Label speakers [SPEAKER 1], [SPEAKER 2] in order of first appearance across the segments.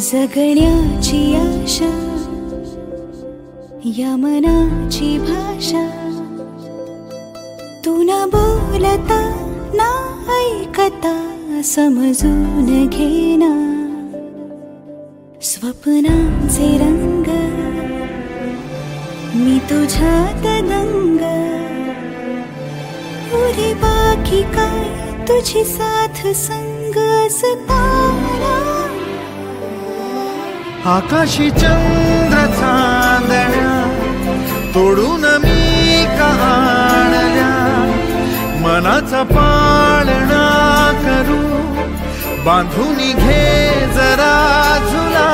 [SPEAKER 1] जगण्याची आशा या मनाची भाषा तू न बोलता ना ऐकता समजून घेना स्वप्नांचे रंग मी तुझ्यात दंग पुरे बाकी काय तुझी साथ संग असताना
[SPEAKER 2] आकाशी चंद्र चांदण्या तोडून मी का आणल्या मनाचा पाळणा करू बांधून घे जरा झुला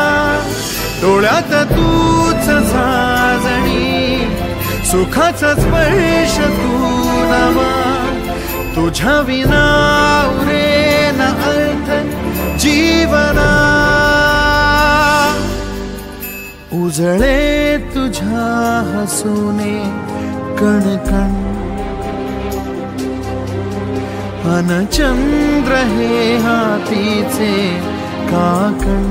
[SPEAKER 2] डोळ्यात तूच साजणी सुखाचा स्पर्श तू नवा तुझ्या विना उरेना अर्थ जीवना उजळे तुझ्या हसूने कणकण अन चंद्र हे हातीचे काकण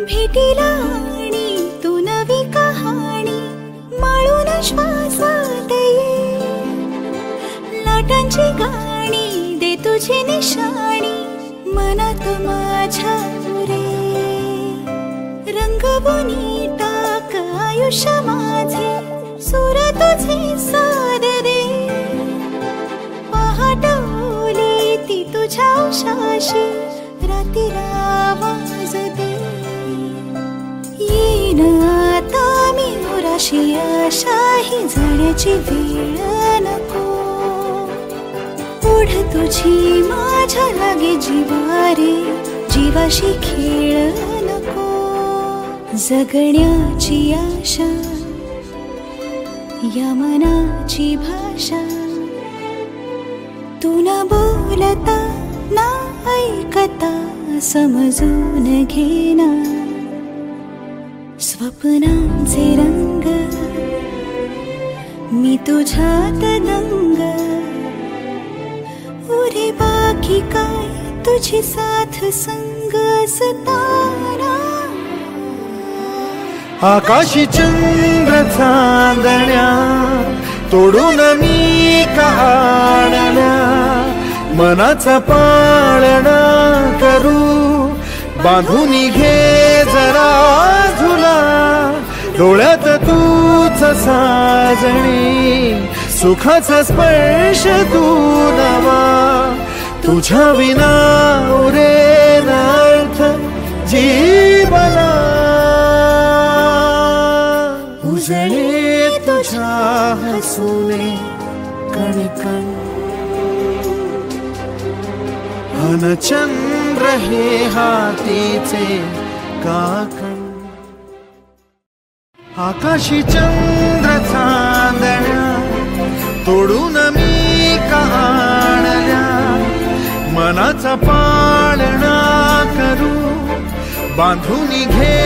[SPEAKER 1] भेटीला आणि तू नवी कहाणी माळून श्वासात ये लाटांची गाणी दे तुझी निशाणी मनात माझ्या रे रंगवून टाक आयुष्य माझे सूर तुझे साद दे पहाटवली ती तुझ्या उशाशी रातीला आवाज दे येईन आता मी उराशी आशाही जाण्याची वेळ नको पुढ तुझी माझ्या लागे जीवारे जीवाशी खेळ नको जगण्याची आशा या मनाची भाषा तू न बोलता ना ऐकता समजून घेना स्वप्नांचे रंग मी तुझ्यात दंग उरे बाकी काय तुझी साथ संग असताना
[SPEAKER 2] आकाशी चंद्र चांदण्या तोडून मी का आणल्या मनाचा पाळणा करू बांधून घे जरा झुला डोळ्यात तूच साजणी सुखाचा स्पर्श तू नवा तुझ्या विना उरेना अर्थ जीवना उजळे तुझ्या हसूने कणकण अन चंद्र हे हातीचे काकण आकाशी चंद्र चांदण्या तोडून मी का आणल्या मनाचा पाळणा करू बांधून घे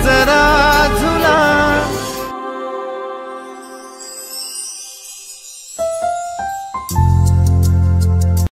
[SPEAKER 2] जरा झुला